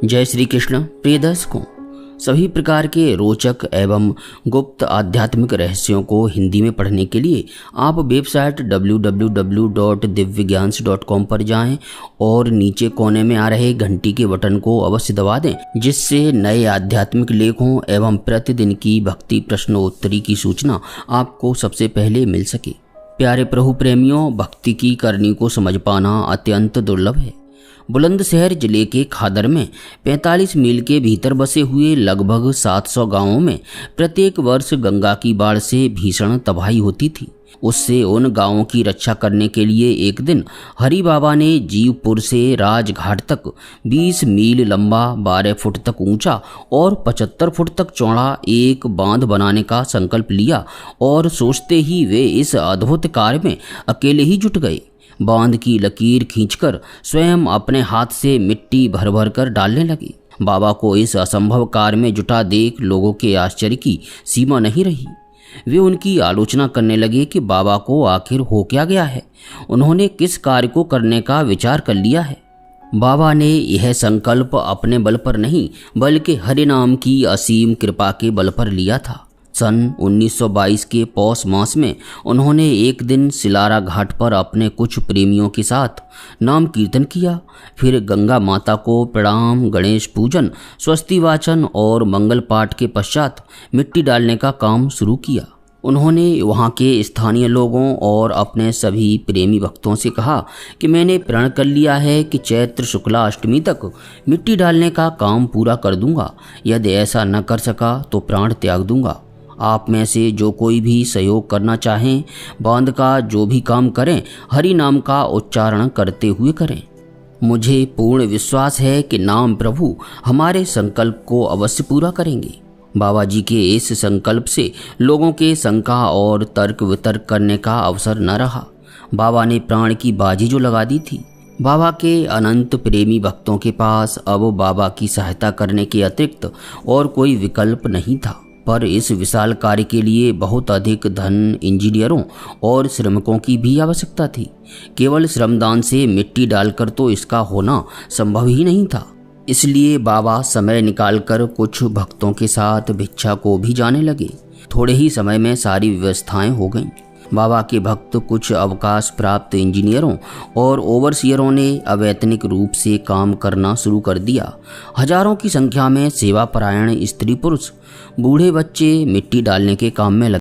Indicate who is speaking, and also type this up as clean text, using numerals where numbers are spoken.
Speaker 1: जय श्री कृष्ण। प्रिय दर्शकों, सभी प्रकार के रोचक एवं गुप्त आध्यात्मिक रहस्यों को हिंदी में पढ़ने के लिए आप वेबसाइट www.divyagyansh.com पर जाएं और नीचे कोने में आ रहे घंटी के बटन को अवश्य दबा दें, जिससे नए आध्यात्मिक लेखों एवं प्रतिदिन की भक्ति प्रश्नोत्तरी की सूचना आपको सबसे पहले मिल सके। प्यारे प्रभु प्रेमियों, भक्ति की करनी को समझ पाना अत्यंत दुर्लभ है। बुलंदशहर जिले के खादर में 45 मील के भीतर बसे हुए लगभग 700 गांवों में प्रत्येक वर्ष गंगा की बाढ़ से भीषण तबाही होती थी। उससे उन गांवों की रक्षा करने के लिए एक दिन हरि बाबा ने जीवपुर से राजघाट तक 20 मील लंबा, 12 फुट तक ऊंचा और 75 फुट तक चौड़ा एक बांध बनाने का संकल्प लिया और सोचते ही वे इस अद्भुत कार्य में अकेले ही जुट गए। बांध की लकीर खींचकर स्वयं अपने हाथ से मिट्टी भर भर कर डालने लगे। बाबा को इस असंभव कार्य में जुटा देख लोगों के आश्चर्य की सीमा नहीं रही। वे उनकी आलोचना करने लगे कि बाबा को आखिर हो क्या गया है, उन्होंने किस कार्य को करने का विचार कर लिया है। बाबा ने यह संकल्प अपने बल पर नहीं बल्कि हरि नाम की असीम कृपा के बल पर लिया था। सन 1922 के पौष मास में उन्होंने एक दिन सिलारा घाट पर अपने कुछ प्रेमियों के साथ नाम कीर्तन किया। फिर गंगा माता को प्रणाम, गणेश पूजन, स्वस्ति वाचन और मंगल पाठ के पश्चात मिट्टी डालने का काम शुरू किया। उन्होंने वहाँ के स्थानीय लोगों और अपने सभी प्रेमी भक्तों से कहा कि मैंने प्रण कर लिया है कि चैत्र शुक्ला अष्टमी तक मिट्टी डालने का काम पूरा कर दूंगा। यदि ऐसा न कर सका तो प्राण त्याग दूंगा। आप में से जो कोई भी सहयोग करना चाहें, बांध का जो भी काम करें, हरि नाम का उच्चारण करते हुए करें। मुझे पूर्ण विश्वास है कि नाम प्रभु हमारे संकल्प को अवश्य पूरा करेंगे। बाबा जी के इस संकल्प से लोगों के शंका और तर्क वितर्क करने का अवसर न रहा। बाबा ने प्राण की बाजी जो लगा दी थी। बाबा के अनंत प्रेमी भक्तों के पास अब बाबा की सहायता करने के अतिरिक्त और कोई विकल्प नहीं था। पर इस विशाल कार्य के लिए बहुत अधिक धन, इंजीनियरों और श्रमिकों की भी आवश्यकता थी। केवल श्रमदान से मिट्टी डालकर तो इसका होना संभव ही नहीं था। इसलिए बाबा समय निकालकर कुछ भक्तों के साथ भिक्षा को भी जाने लगे। थोड़े ही समय में सारी व्यवस्थाएं हो गईं। बाबा के भक्त कुछ अवकाश प्राप्त इंजीनियरों और ओवरसियरों ने अवैतनिक रूप से काम करना शुरू कर दिया। हजारों की संख्या में सेवापरायण स्त्री पुरुष, बूढ़े बच्चे मिट्टी डालने के काम में लगे।